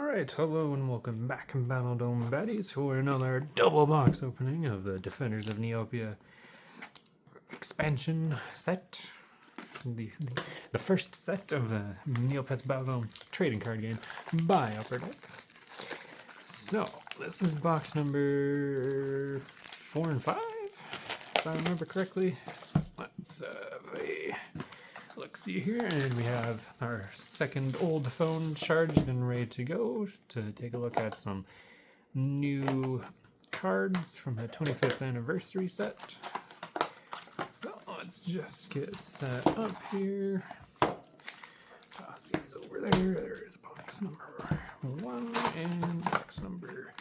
Alright, hello and welcome back, Battledome Baddies, for another double box opening of the Defenders of Neopia expansion set. The first set of the Neopets Battledome trading card game by Upper Deck. So, this is box number 4 and 5, if I remember correctly. Let's have a look-see here, and we have our second old phone charged and ready to go to take a look at some new cards from the 25th anniversary set. So let's just get set up here. Toss these over there. There is box number 1 and box number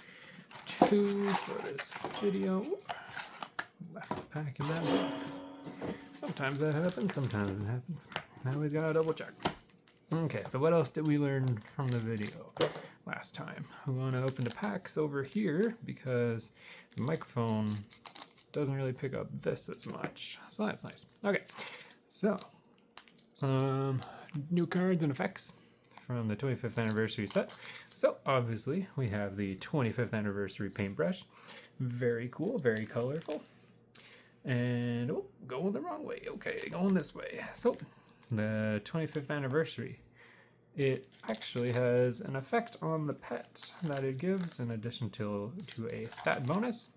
2 for this video. Left the pack in that box. Sometimes that happens, sometimes it happens. I always gotta double check. Okay, so what else did we learn from the video last time? We want to open the packs over here because the microphone doesn't really pick up this as much. So that's nice. Okay, so some new cards and effects from the 25th anniversary set. So obviously we have the 25th anniversary paintbrush. Very cool, very colorful. And, oh, going the wrong way. Okay, going this way. So, the 25th anniversary. It actually has an effect on the pet that it gives in addition to a stat bonus.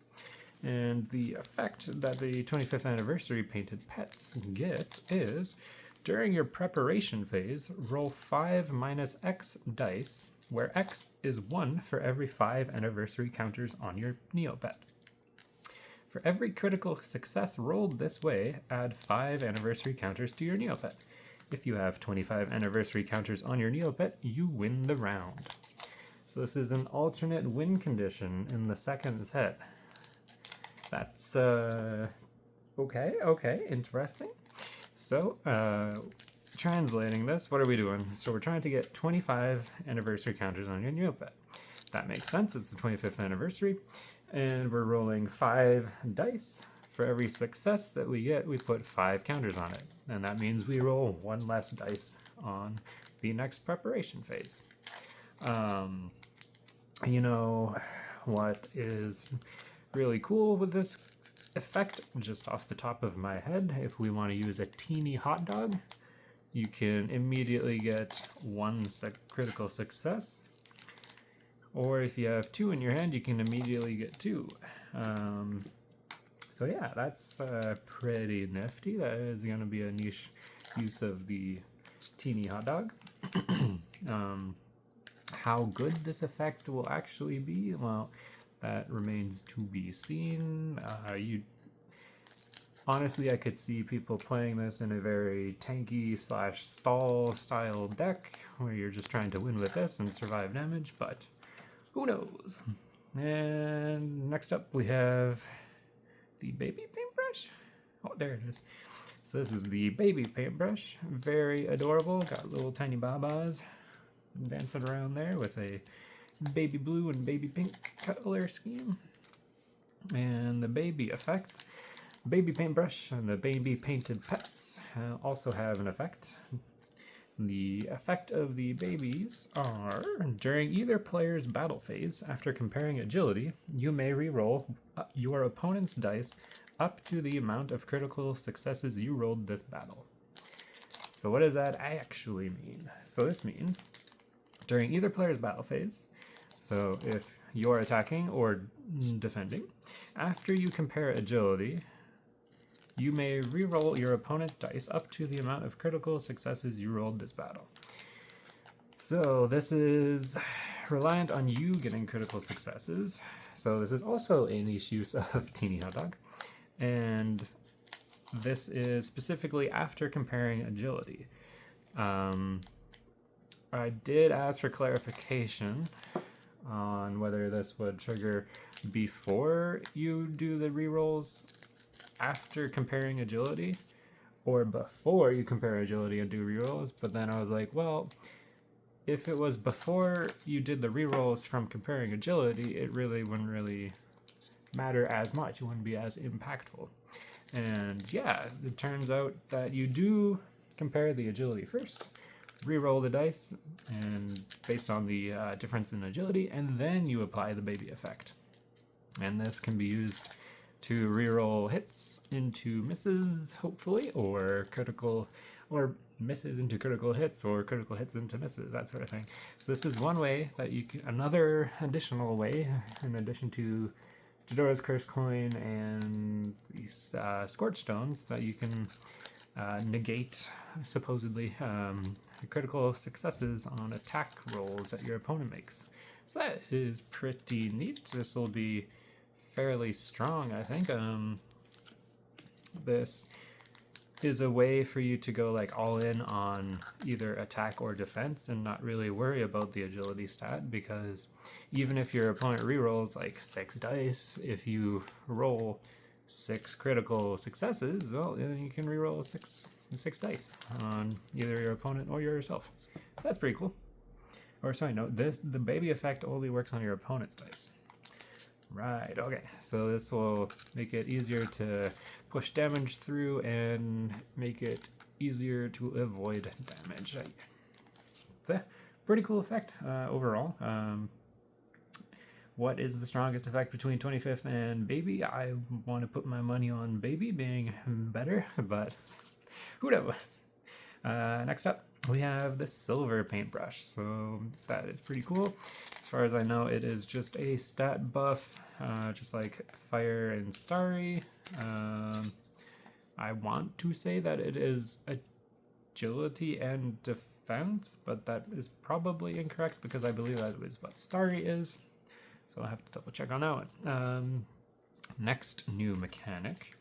And the effect that the 25th anniversary painted pets get is, during your preparation phase, roll 5 minus X dice, where X is 1 for every 5 anniversary counters on your Neopet. For every critical success rolled this way, add 5 anniversary counters to your Neopet. If you have 25 anniversary counters on your Neopet, you win the round. So this is an alternate win condition in the second set. That's, okay, interesting. So, translating this, what are we doing? So we're trying to get 25 anniversary counters on your Neopet. That makes sense, it's the 25th anniversary. And we're rolling 5 dice. For every success that we get, we put 5 counters on it. And that means we roll 1 less dice on the next preparation phase. You know what is really cool with this effect, just off the top of my head, if we want to use a teeny hot dog, you can immediately get 1 critical success. Or if you have 2 in your hand, you can immediately get 2. So yeah, that's pretty nifty. That is going to be a niche use of the teeny hot dog. How good this effect will actually be, well, that remains to be seen. Honestly, I could see people playing this in a very tanky / stall style deck, where you're just trying to win with this and survive damage, but who knows? And next up we have the baby paintbrush. Oh, there it is. So this is the baby paintbrush. Very adorable. Got little tiny babas dancing around there with a baby blue and baby pink color scheme. And the baby effect. Baby paintbrush and the baby painted pets also have an effect. The effect of the babies are, during either player's battle phase, after comparing agility, you may re-roll your opponent's dice up to the amount of critical successes you rolled this battle. So what does that actually mean? So this means, during either player's battle phase, so if you're attacking or defending, after you compare agility, you may re-roll your opponent's dice up to the amount of critical successes you rolled this battle. So this is reliant on you getting critical successes. So this is also a niche use of Teeny Hot Dog. And this is specifically after comparing agility. I did ask for clarification on whether this would trigger before you do the re-rolls after comparing agility, or before you compare agility and do rerolls. But then I was like, well, if it was before you did the rerolls from comparing agility, it really wouldn't really matter as much. It wouldn't be as impactful. And yeah, it turns out that you do compare the agility first, re-roll the dice, and based on the difference in agility, and then you apply the baby effect. And this can be used to re-roll hits into misses, hopefully, or misses into critical hits, or critical hits into misses, that sort of thing. So this is one way that you can, another additional way, in addition to Jidora's Curse Coin and these Scorch Stones, that you can negate, supposedly, critical successes on attack rolls that your opponent makes. So that is pretty neat. This will be fairly strong, I think. This is a way for you to go like all in on either attack or defense and not really worry about the agility stat, because even if your opponent rerolls like 6 dice, if you roll 6 critical successes, well, you can reroll six dice on either your opponent or yourself. So that's pretty cool. Or sorry, no, the baby effect only works on your opponent's dice. Right, okay, so this will make it easier to push damage through and make it easier to avoid damage. It's a pretty cool effect overall. What is the strongest effect between 25th and Baby? I want to put my money on Baby being better, but who knows? Next up, we have the Silver Paintbrush, so that is pretty cool. As far as I know, it is just a stat buff, just like Fire and Starry. I want to say that it is agility and defense, but that is probably incorrect because I believe that is what Starry is. So I'll have to double check on that one. Next new mechanic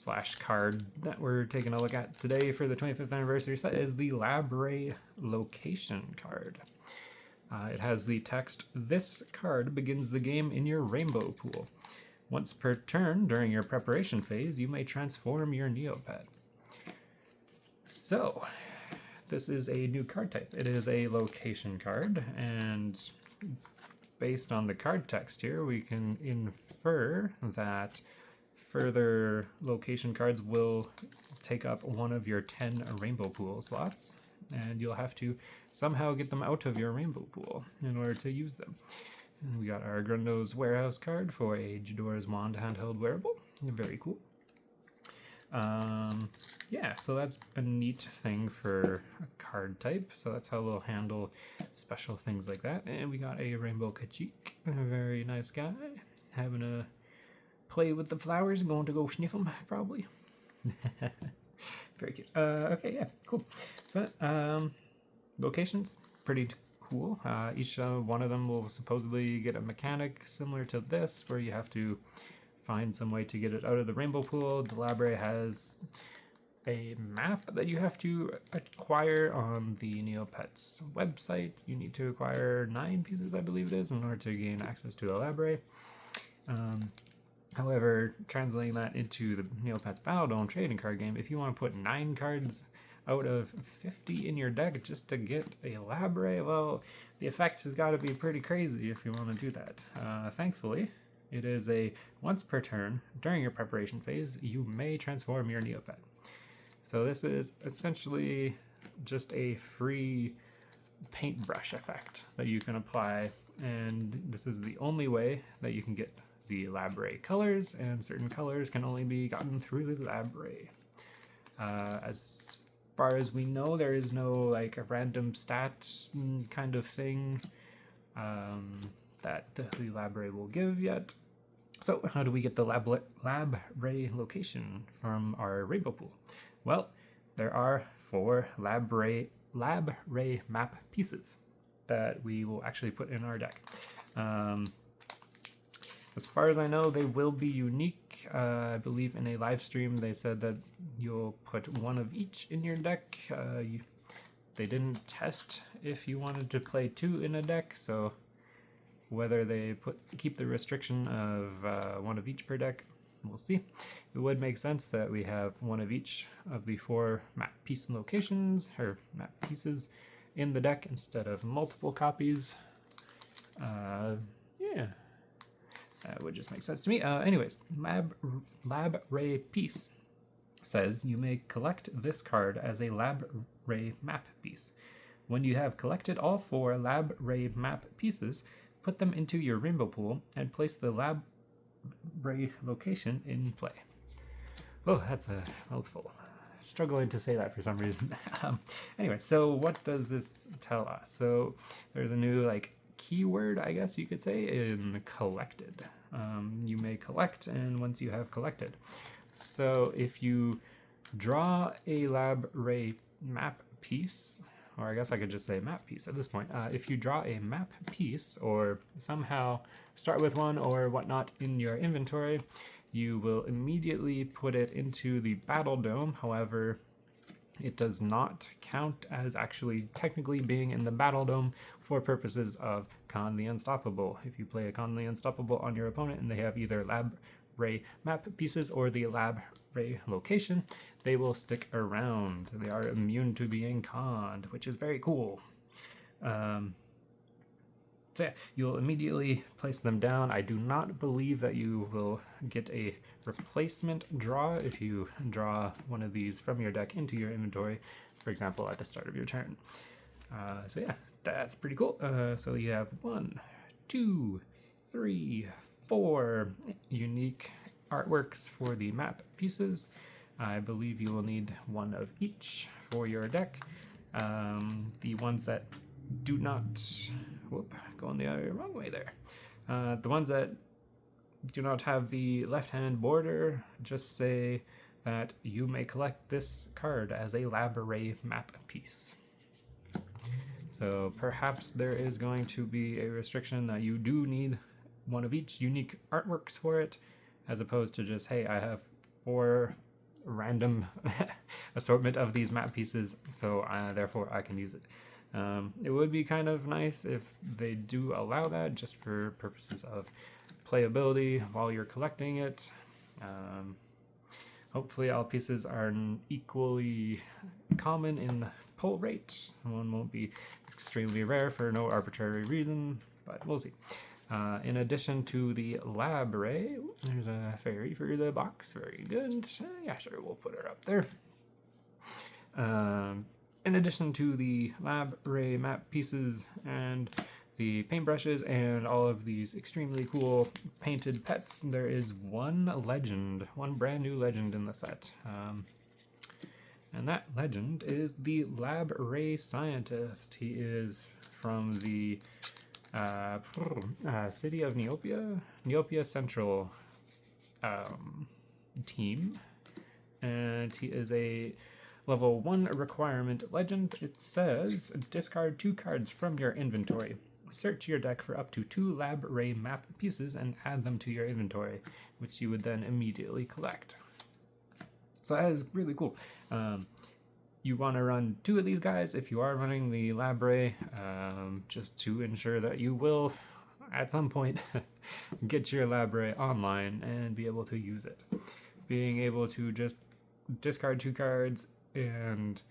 / card that we're taking a look at today for the 25th anniversary set is the Labre Location card. It has the text, "This card begins the game in your rainbow pool. Once per turn during your preparation phase, you may transform your Neopet." So, this is a new card type. It is a location card, and based on the card text here, we can infer that further location cards will take up one of your 10 rainbow pool slots, and you'll have to somehow get them out of your rainbow pool in order to use them. And we got our Grundo's Warehouse card for a Jidora's Wand handheld wearable. Very cool. Yeah, so that's a neat thing for a card type. So that's how we'll handle special things like that. And we got a Rainbow Kachik, a very nice guy, having a play with the flowers, going to go sniff them, probably. Very cute. Okay, yeah, cool. So, locations, pretty cool. Each one of them will supposedly get a mechanic similar to this, where you have to find some way to get it out of the rainbow pool. The library has a map that you have to acquire on the Neopets website. You need to acquire 9 pieces, I believe it is, in order to gain access to the library. However, translating that into the Neopets Battledome trading card game, if you want to put 9 cards out of 50 in your deck just to get a library, well, the effect has got to be pretty crazy if you want to do that. Thankfully, it is a once per turn during your preparation phase, you may transform your Neopet. So this is essentially just a free paintbrush effect that you can apply, and this is the only way that you can get the library colors, and certain colors can only be gotten through the library. As far as we know, there is no like a random stat kind of thing that the library will give yet. So how do we get the library location from our rainbow pool? Well, there are 4 library map pieces that we will actually put in our deck. As far as I know, they will be unique. I believe in a live stream they said that you'll put 1 of each in your deck. They didn't test if you wanted to play 2 in a deck, so whether they keep the restriction of 1 of each per deck, we'll see. It would make sense that we have 1 of each of the 4 map piece locations, or map pieces, in the deck instead of multiple copies. Yeah. That would just make sense to me. Anyways, Lab Ray piece. says you may collect this card as a Lab Ray map piece. When you have collected all 4 Lab Ray map pieces, put them into your rainbow pool and place the Lab Ray location in play. Oh, that's a mouthful. Struggling to say that for some reason. Anyway, so what does this tell us? So there's a new keyword, I guess you could say, in collected. You may collect, and once you have collected. So if you draw a Lab Ray map piece, or I guess I could just say map piece at this point. If you draw a map piece, or somehow start with one or whatnot in your inventory, you will immediately put it into the Battledome. However, it does not count as actually technically being in the Battledome for purposes of Con the Unstoppable. If you play a Con the Unstoppable on your opponent and they have either Lab Ray map pieces or the Lab Ray location, they will stick around. They are immune to being conned, which is very cool. So yeah, you'll immediately place them down. I do not believe that you will get a replacement draw if you draw one of these from your deck into your inventory, for example, at the start of your turn. So yeah, that's pretty cool. So you have 1, 2, 3, 4 unique artworks for the map pieces. I believe you will need 1 of each for your deck. The ones that do not, going the wrong way there. The ones that do not have the left-hand border, just say that you may collect this card as a Lab Ray map piece. So perhaps there is going to be a restriction that you do need 1 of each unique artworks for it, as opposed to just, hey, I have 4 random assortment of these map pieces, so therefore I can use it. It would be kind of nice if they do allow that, just for purposes of playability while you're collecting it. Hopefully all pieces are equally common in pull rate. One won't be extremely rare for no arbitrary reason, but we'll see. In addition to the Lab Ray, there's a fairy for the box. Very good. Yeah, sure, we'll put her up there. In addition to the Lab Ray map pieces and the paintbrushes and all of these extremely cool painted pets, there is one brand new legend in the set. And that legend is the Lab Ray Scientist. He is from the city of Neopia Central team. And he is a level 1 requirement legend. It says, discard 2 cards from your inventory. Search your deck for up to 2 Lab Ray map pieces and add them to your inventory, which you would then immediately collect. So that is really cool. You want to run 2 of these guys if you are running the Lab Ray, just to ensure that you will, at some point, get your Lab Ray online and be able to use it. Being able to just discard 2 cards and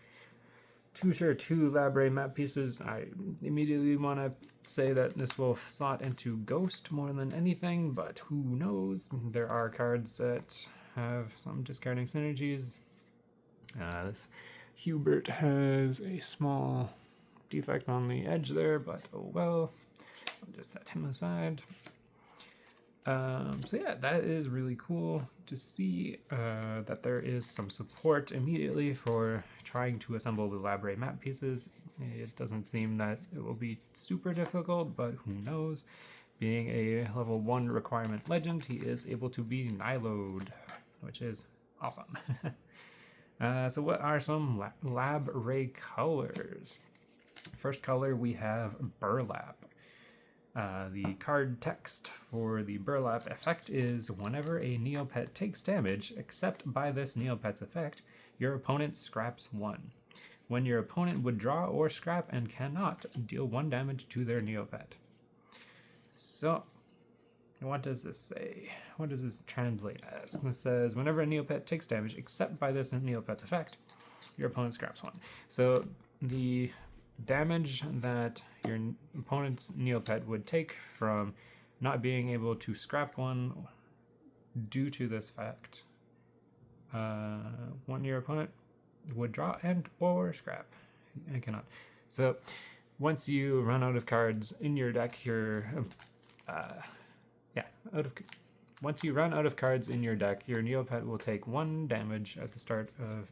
tutor 2 Lab Ray map pieces, I immediately want to say that this will slot into Ghost more than anything, but who knows? There are cards that have some discarding synergies. This Hubert has a small defect on the edge there, but oh well. I'll just set him aside. So yeah, that is really cool to see that there is some support immediately for trying to assemble the Lab Ray map pieces. It doesn't seem that it will be super difficult, but who knows? Being a level 1 requirement legend, he is able to be Niloed, which is awesome. So what are some Lab Ray colors? First color, we have Burlap. The card text for the Burlap effect is, whenever a Neopet takes damage, except by this Neopet's effect, your opponent scraps 1. When your opponent would draw or scrap and cannot, deal 1 damage to their Neopet. So, what does this say? What does this translate as? This says, whenever a Neopet takes damage, except by this Neopet's effect, your opponent scraps 1. So, the damage that your opponent's Neopet would take from not being able to scrap 1 due to this fact One your opponent would draw and or scrap. I cannot. So once you run out of cards in your deck, once you run out of cards in your deck, your Neopet will take 1 damage at the start of,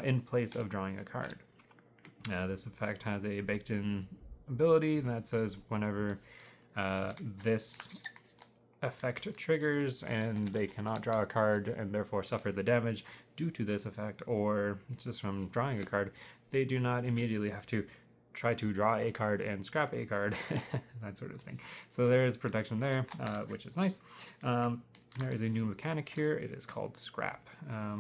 in place of drawing a card. This effect has a baked-in ability that says whenever this effect triggers and they cannot draw a card and therefore suffer the damage due to this effect or just from drawing a card, they do not immediately have to try to draw a card and scrap a card, that sort of thing. So there is protection there, which is nice. There is a new mechanic here. It is called Scrap.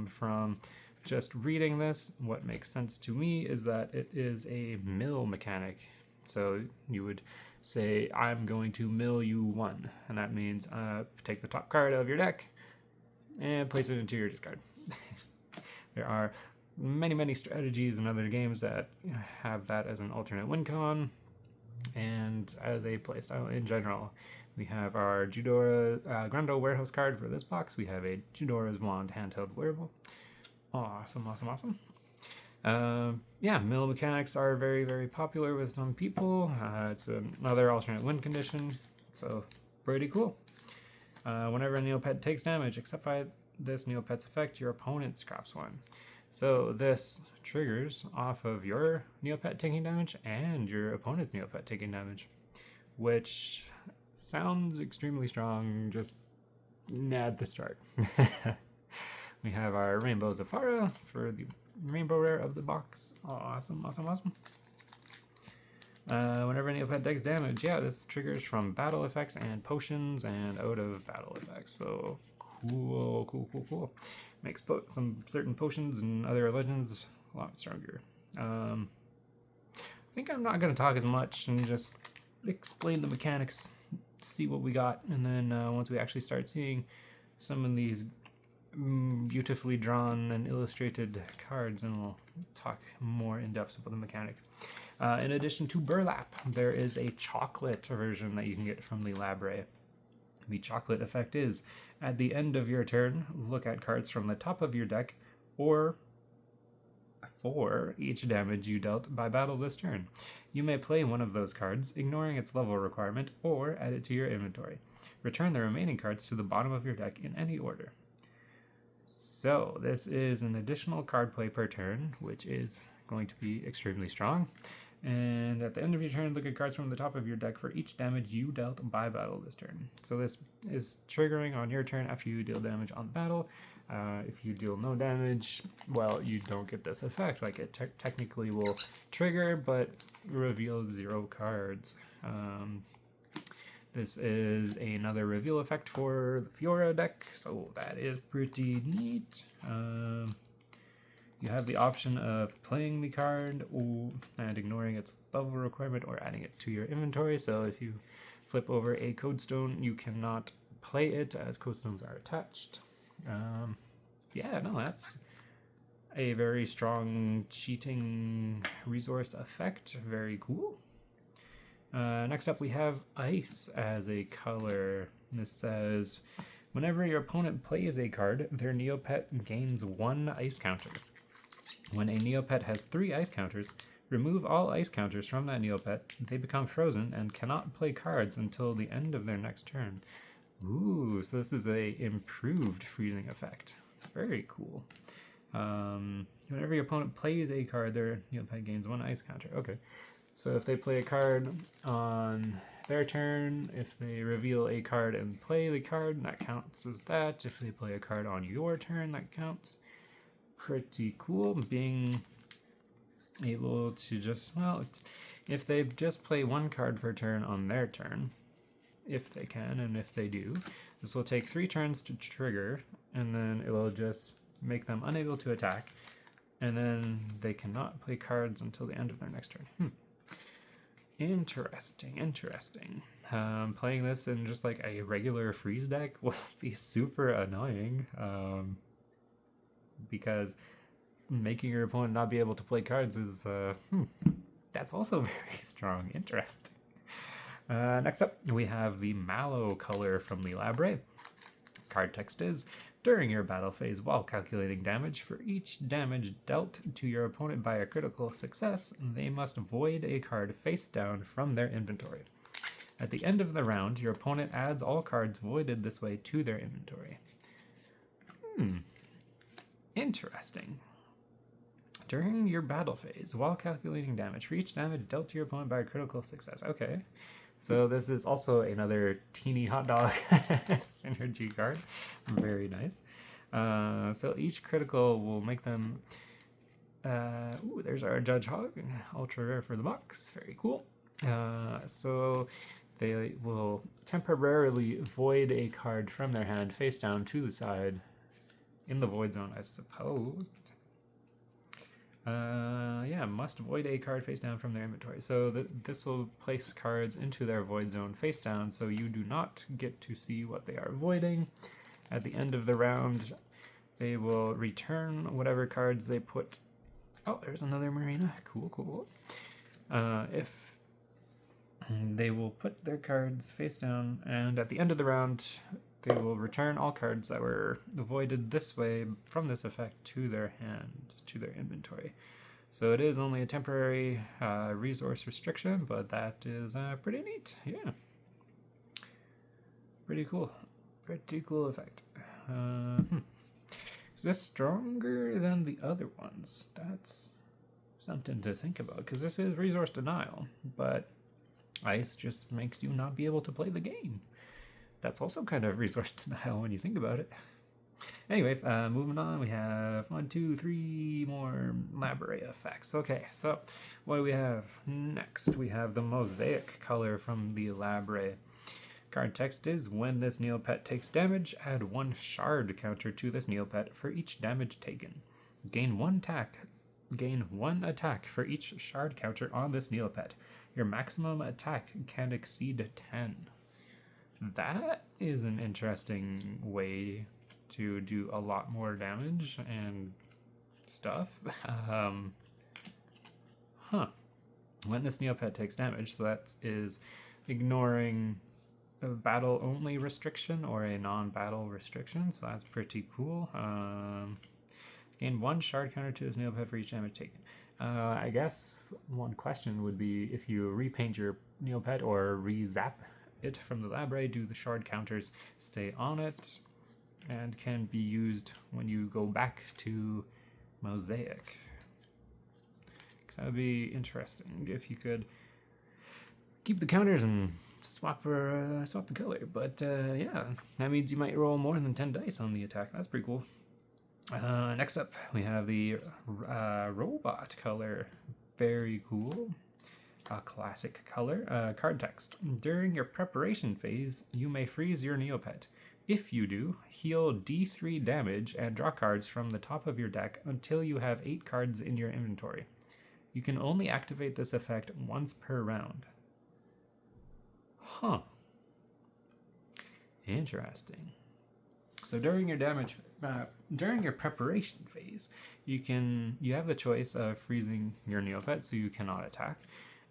From just reading this, what makes sense to me is that it is a mill mechanic. So you would say, I'm going to mill you 1, and that means take the top card of your deck and place it into your discard. There are many strategies in other games that have that as an alternate win con and as a playstyle in general. We have our Judora Grando Warehouse card for this box. We have a Judora's Wand handheld wearable. Awesome. Yeah, mill mechanics are very popular with some people. It's another alternate win condition, so pretty cool. Whenever a Neopet takes damage, except by this Neopet's effect, your opponent scraps 1. So this triggers off of your Neopet taking damage and your opponent's Neopet taking damage, which sounds extremely strong just at the start. We have our Rainbow Zafara for the Rainbow Rare of the box. Awesome. Whenever a Neopet takes damage, yeah, this triggers from battle effects and potions and out of battle effects. So cool. Makes some certain potions and other legends a lot stronger. I think I'm not going to talk as much and just explain the mechanics, see what we got, and then once we actually start seeing some of these beautifully drawn and illustrated cards, and we'll talk more in depth about the mechanic. In addition to Burlap, there is a chocolate version that you can get from the Labre. The chocolate effect is, at the end of your turn, look at cards from the top of your deck, or for each damage you dealt by battle this turn. You may play one of those cards, ignoring its level requirement, or add it to your inventory. Return the remaining cards to the bottom of your deck in any order. So this is an additional card play per turn, which is going to be extremely strong. And at the end of your turn, look at cards from the top of your deck for each damage you dealt by battle this turn. So this is triggering on your turn after you deal damage on battle. If you deal no damage, well, you don't get this effect. Like, it technically will trigger, but reveal 0 cards. This is another reveal effect for the Fiora deck, so that is pretty neat. You have the option of playing the card and ignoring its level requirement, or adding it to your inventory. So if you flip over a Codestone, you cannot play it as Codestones are attached. Yeah, no, that's a very strong cheating resource effect. Very cool. Next up, we have Ice as a color. This says, whenever your opponent plays a card, their Neopet gains 1 ice counter. When a Neopet has 3 ice counters, remove all ice counters from that Neopet. They become frozen and cannot play cards until the end of their next turn. Ooh, so this is a improved freezing effect. Very cool. Whenever your opponent plays a card, their Neopet gains 1 ice counter. Okay. So if they play a card on their turn, if they reveal a card and play the card, that counts as that. If they play a card on your turn, that counts. Pretty cool. Being able to just, well, if they just play 1 card per turn on their turn, if they can, and if they do, this will take 3 turns to trigger, and then it will just make them unable to attack, and then they cannot play cards until the end of their next turn. Interesting. Playing this in just like a regular freeze deck will be super annoying, because making your opponent not be able to play cards is, that's also very strong. Interesting. Next up, we have the Mallow color from the Labre. Card text is, During your battle phase, while calculating damage, for each damage dealt to your opponent by a critical success, they must void a card face down from their inventory. At the end of the round, your opponent adds all cards voided this way to their inventory. Interesting. During your battle phase, while calculating damage, for each damage dealt to your opponent by a critical success. Okay. So this is also another teeny hot dog synergy card. Very nice. So each critical will make them... ooh, there's our Judge Hog. Ultra rare for the box. Very cool. So they will temporarily void a card from their hand face down to the side in the void zone, I suppose. Yeah, must void a card face down from their inventory. So this will place cards into their void zone face down, so you do not get to see what they are voiding. At the end of the round, they will return whatever cards they put... Oh, there's another Marina. Cool, cool. If they will put their cards face down, and at the end of the round, they will return all cards that were voided this way from this effect to their hand, to their inventory. So it is only a temporary resource restriction, but that is pretty neat. Yeah. Pretty cool. Pretty cool effect. Is this stronger than the other ones? That's something to think about, because this is resource denial, but ice just makes you not be able to play the game. That's also kind of resource denial when you think about it. Anyways, moving on, we have 1, 2, 3 more Labre effects. Okay, so what do we have next? We have the Mosaic color from the Labre. Card text is, when this Neopet takes damage, add 1 shard counter to this Neopet for each damage taken. Gain 1 attack for each shard counter on this Neopet. Your maximum attack can exceed 10. That is an interesting way to do a lot more damage and stuff. When this Neopet takes damage, so that is ignoring a battle-only restriction or a non-battle restriction, so that's pretty cool. Gain 1 shard counter to this Neopet for each damage taken. I guess one question would be, if you repaint your Neopet or re-zap it from the Labre, do the shard counters stay on it and can be used when you go back to Mosaic? Because that would be interesting if you could keep the counters and swap the color. But yeah, that means you might roll more than 10 dice on the attack. That's pretty cool. Next up, we have the robot color. Very cool. A classic color. Card text. During your preparation phase, you may freeze your Neopet. If you do, heal D3 damage and draw cards from the top of your deck until you have 8 cards in your inventory. You can only activate this effect once per round. Huh. Interesting. So during your preparation phase, you have the choice of freezing your Neopet, so you cannot attack.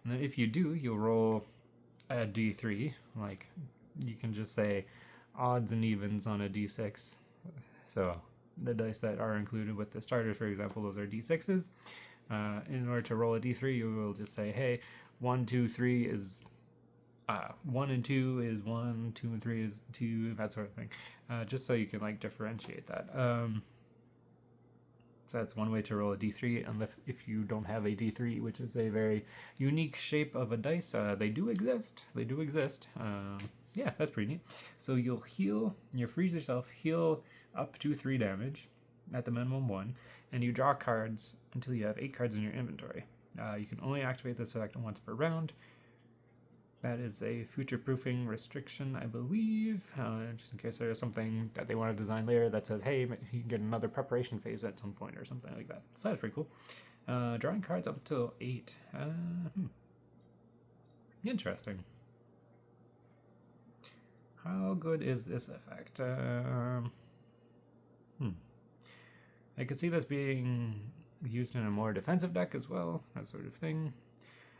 And then if you do, you'll roll a D3. Like, you can just say odds and evens on a D6. So the dice that are included with the starters, for example, those are D6s. In order to roll a D3, you will just say, hey, 1, 2, 3 is 1 and 2 is 1, 2 and 3 is 2, that sort of thing. Just so you can like differentiate that. So that's one way to roll a D3, unless if you don't have a D3, which is a very unique shape of a dice. They do exist. Yeah, that's pretty neat. So you'll freeze yourself, heal up to 3 damage, at the minimum 1, and you draw cards until you have 8 cards in your inventory. You can only activate this effect once per round. That is a future-proofing restriction, I believe, just in case there's something that they want to design later that says, hey, you can get another preparation phase at some point or something like that. So that's pretty cool. Drawing cards up until 8. Interesting. How good is this effect? I could see this being used in a more defensive deck as well, that sort of thing.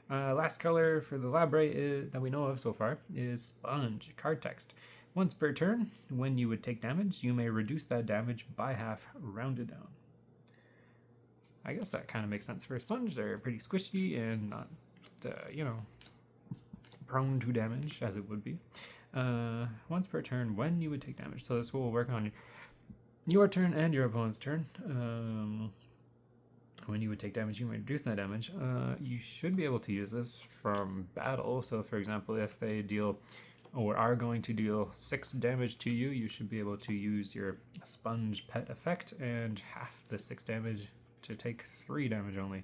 Last color for the Labre that we know of so far is Sponge. Card text. Once per turn, when you would take damage, you may reduce that damage by half, rounded down. I guess that kind of makes sense for a sponge. They're pretty squishy and not, you know, prone to damage as it would be. Once per turn, when you would take damage. So this will work on your turn and your opponent's turn. When you would take damage, you may reduce that damage. You should be able to use this from battle. So for example, if they deal or are going to deal 6 damage to you, you should be able to use your sponge pet effect and half the 6 damage to take 3 damage only.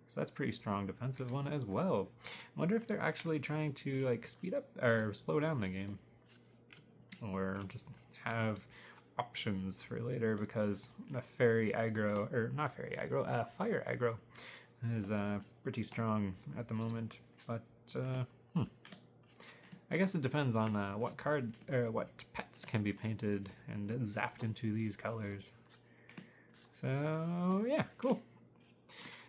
So that's pretty strong defensive one as well. I wonder if they're actually trying to like speed up or slow down the game, or just have options for later, because the fairy aggro, or not fairy aggro, fire aggro is pretty strong at the moment. But I guess it depends on what card or what pets can be painted and zapped into these colors. So yeah, cool.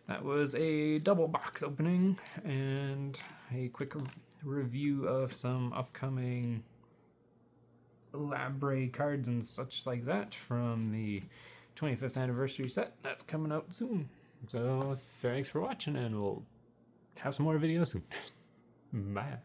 That was a double box opening and a quick review of some upcoming Labre cards and such like that from the 25th anniversary set that's coming out soon. So thanks for watching, and we'll have some more videos soon. Bye.